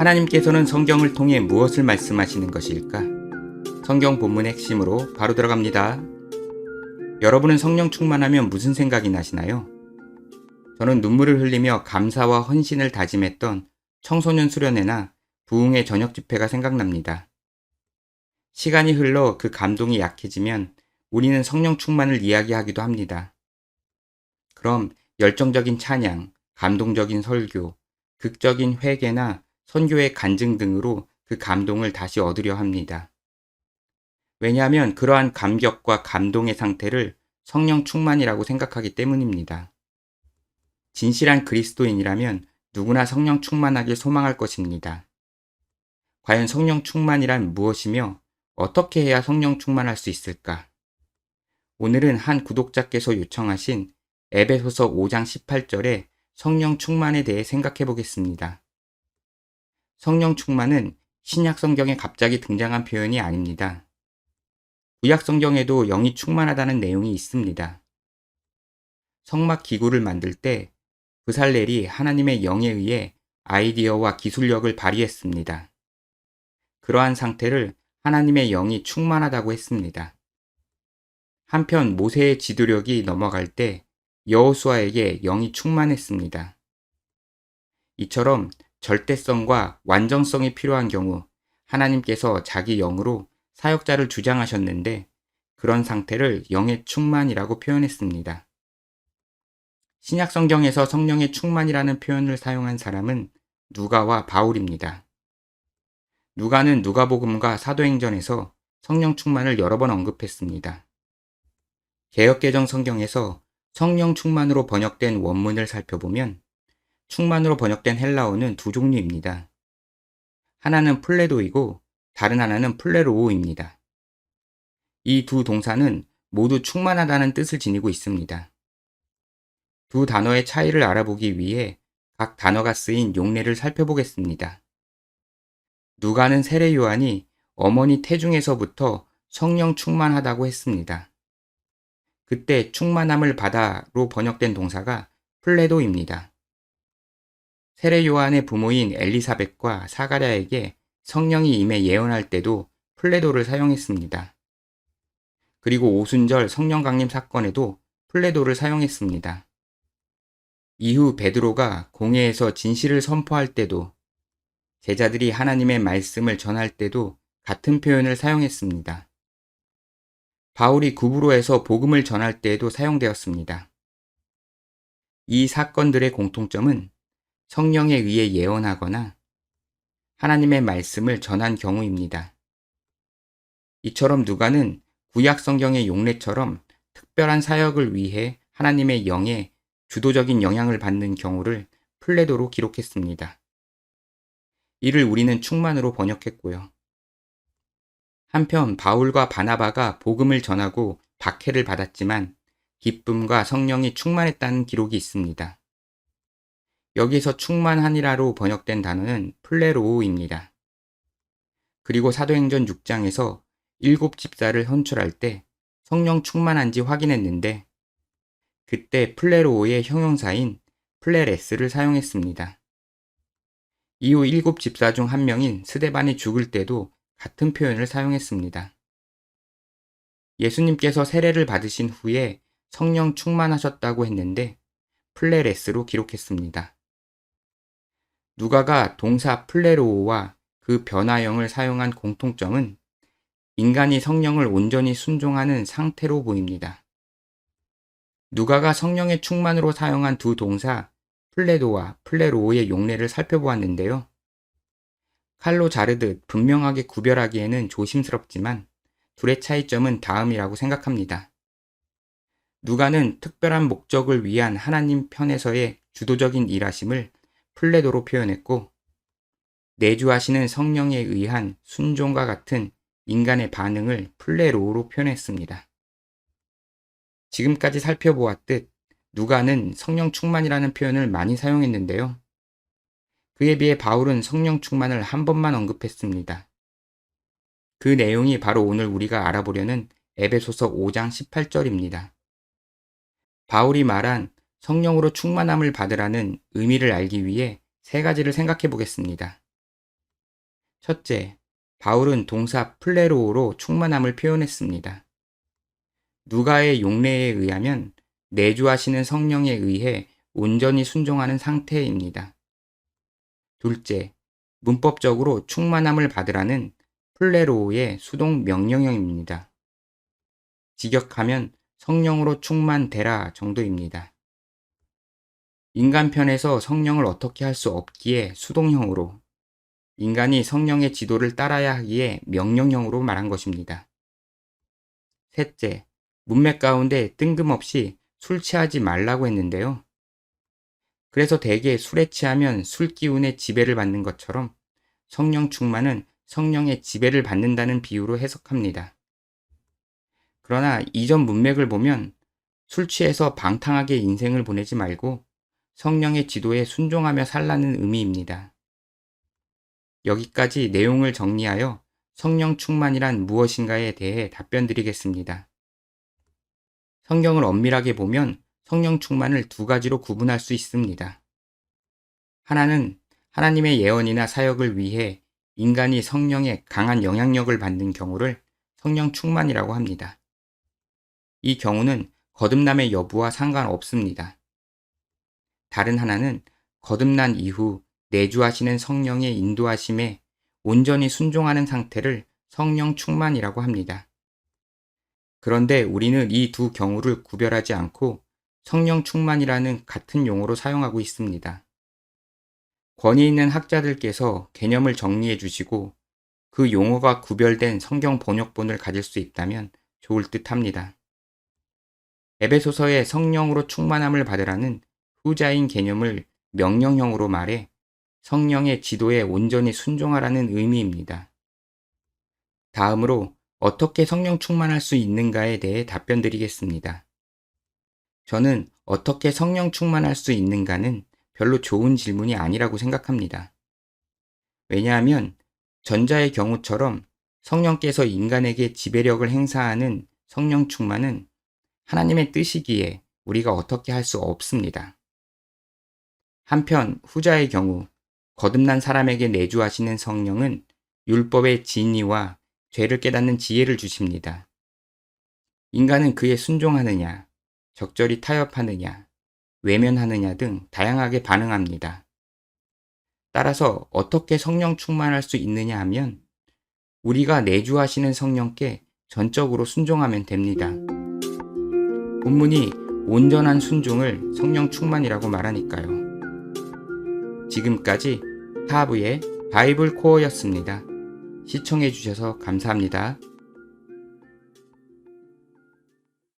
하나님께서는 성경을 통해 무엇을 말씀하시는 것일까? 성경 본문의 핵심으로 바로 들어갑니다. 여러분은 성령 충만하면 무슨 생각이 나시나요? 저는 눈물을 흘리며 감사와 헌신을 다짐했던 청소년 수련회나 부흥의 저녁 집회가 생각납니다. 시간이 흘러 그 감동이 약해지면 우리는 성령 충만을 이야기하기도 합니다. 그럼 열정적인 찬양, 감동적인 설교, 극적인 회개나 선교의 간증 등으로 그 감동을 다시 얻으려 합니다. 왜냐하면 그러한 감격과 감동의 상태를 성령 충만이라고 생각하기 때문입니다. 진실한 그리스도인이라면 누구나 성령 충만하길 소망할 것입니다. 과연 성령 충만이란 무엇이며 어떻게 해야 성령 충만할 수 있을까? 오늘은 한 구독자께서 요청하신 에베소서 5장 18절의 성령 충만에 대해 생각해 보겠습니다. 성령 충만은 신약 성경에 갑자기 등장한 표현이 아닙니다. 구약 성경에도 영이 충만하다는 내용이 있습니다. 성막 기구를 만들 때 브살렐이 하나님의 영에 의해 아이디어와 기술력을 발휘했습니다. 그러한 상태를 하나님의 영이 충만하다고 했습니다. 한편 모세의 지도력이 넘어갈 때 여호수아에게 영이 충만했습니다. 이처럼 절대성과 완전성이 필요한 경우 하나님께서 자기 영으로 사역자를 주장하셨는데 그런 상태를 영의 충만이라고 표현했습니다. 신약 성경에서 성령의 충만이라는 표현을 사용한 사람은 누가와 바울입니다. 누가는 누가복음과 사도행전에서 성령 충만을 여러 번 언급했습니다. 개역개정 성경에서 성령 충만으로 번역된 원문을 살펴보면 충만으로 번역된 헬라어는 두 종류입니다. 하나는 플레도이고 다른 하나는 플레로우입니다. 이 두 동사는 모두 충만하다는 뜻을 지니고 있습니다. 두 단어의 차이를 알아보기 위해 각 단어가 쓰인 용례를 살펴보겠습니다. 누가는 세례 요한이 어머니 태중에서부터 성령 충만하다고 했습니다. 그때 충만함을 받아로 번역된 동사가 플레도입니다. 세례 요한의 부모인 엘리사벳과 사가랴에게 성령이 임해 예언할 때도 플레도를 사용했습니다. 그리고 오순절 성령 강림 사건에도 플레도를 사용했습니다. 이후 베드로가 공회에서 진실을 선포할 때도 제자들이 하나님의 말씀을 전할 때도 같은 표현을 사용했습니다. 바울이 구브로에서 복음을 전할 때에도 사용되었습니다. 이 사건들의 공통점은 성령에 의해 예언하거나 하나님의 말씀을 전한 경우입니다. 이처럼 누가는 구약 성경의 용례처럼 특별한 사역을 위해 하나님의 영에 주도적인 영향을 받는 경우를 플레도로 기록했습니다. 이를 우리는 충만으로 번역했고요. 한편 바울과 바나바가 복음을 전하고 박해를 받았지만 기쁨과 성령이 충만했다는 기록이 있습니다. 여기서 충만하니라로 번역된 단어는 플레로우입니다. 그리고 사도행전 6장에서 7 집사를 선출할 때 성령 충만한지 확인했는데 그때 플레로우의 형용사인 플레레스를 사용했습니다. 이후 7 집사 중 한 명인 스데반이 죽을 때도 같은 표현을 사용했습니다. 예수님께서 세례를 받으신 후에 성령 충만하셨다고 했는데 플레레스로 기록했습니다. 누가가 동사 플레로우와 그 변화형을 사용한 공통점은 인간이 성령을 온전히 순종하는 상태로 보입니다. 누가가 성령의 충만으로 사용한 두 동사 플레도와 플레로우의 용례를 살펴보았는데요. 칼로 자르듯 분명하게 구별하기에는 조심스럽지만 둘의 차이점은 다음이라고 생각합니다. 누가는 특별한 목적을 위한 하나님 편에서의 주도적인 일하심을 플레도로 표현했고 내주하시는 성령에 의한 순종과 같은 인간의 반응을 플레로우로 표현했습니다. 지금까지 살펴보았듯 누가는 성령 충만이라는 표현을 많이 사용했는데요. 그에 비해 바울은 성령 충만을 한 번만 언급했습니다. 그 내용이 바로 오늘 우리가 알아보려는 에베소서 5장 18절입니다. 바울이 말한 성령으로 충만함을 받으라는 의미를 알기 위해 세 가지를 생각해 보겠습니다. 첫째, 바울은 동사 플레로우로 충만함을 표현했습니다. 누가의 용례에 의하면 내주하시는 성령에 의해 온전히 순종하는 상태입니다. 둘째, 문법적으로 충만함을 받으라는 플레로우의 수동 명령형입니다. 직역하면 성령으로 충만되라 정도입니다. 인간 편에서 성령을 어떻게 할 수 없기에 수동형으로, 인간이 성령의 지도를 따라야 하기에 명령형으로 말한 것입니다. 셋째, 문맥 가운데 뜬금없이 술 취하지 말라고 했는데요. 그래서 대개 술에 취하면 술 기운의 지배를 받는 것처럼 성령 충만은 성령의 지배를 받는다는 비유로 해석합니다. 그러나 이전 문맥을 보면 술 취해서 방탕하게 인생을 보내지 말고 성령의 지도에 순종하며 살라는 의미입니다. 여기까지 내용을 정리하여 성령 충만이란 무엇인가에 대해 답변 드리겠습니다. 성경을 엄밀하게 보면 성령 충만을 두 가지로 구분할 수 있습니다. 하나는 하나님의 예언이나 사역을 위해 인간이 성령의 강한 영향력을 받는 경우를 성령 충만이라고 합니다. 이 경우는 거듭남의 여부와 상관없습니다. 다른 하나는 거듭난 이후 내주하시는 성령의 인도하심에 온전히 순종하는 상태를 성령 충만이라고 합니다. 그런데 우리는 이 두 경우를 구별하지 않고 성령 충만이라는 같은 용어로 사용하고 있습니다. 권위 있는 학자들께서 개념을 정리해 주시고 그 용어가 구별된 성경 번역본을 가질 수 있다면 좋을 듯 합니다. 에베소서의 성령으로 충만함을 받으라는 후자인 개념을 명령형으로 말해 성령의 지도에 온전히 순종하라는 의미입니다. 다음으로 어떻게 성령 충만할 수 있는가에 대해 답변 드리겠습니다. 저는 어떻게 성령 충만할 수 있는가는 별로 좋은 질문이 아니라고 생각합니다. 왜냐하면 전자의 경우처럼 성령께서 인간에게 지배력을 행사하는 성령 충만은 하나님의 뜻이기에 우리가 어떻게 할 수 없습니다. 한편 후자의 경우 거듭난 사람에게 내주하시는 성령은 율법의 진리와 죄를 깨닫는 지혜를 주십니다. 인간은 그에 순종하느냐, 적절히 타협하느냐, 외면하느냐 등 다양하게 반응합니다. 따라서 어떻게 성령 충만할 수 있느냐 하면 우리가 내주하시는 성령께 전적으로 순종하면 됩니다. 본문이 온전한 순종을 성령 충만이라고 말하니까요. 지금까지 하브의 바이블 코어였습니다. 시청해 주셔서 감사합니다.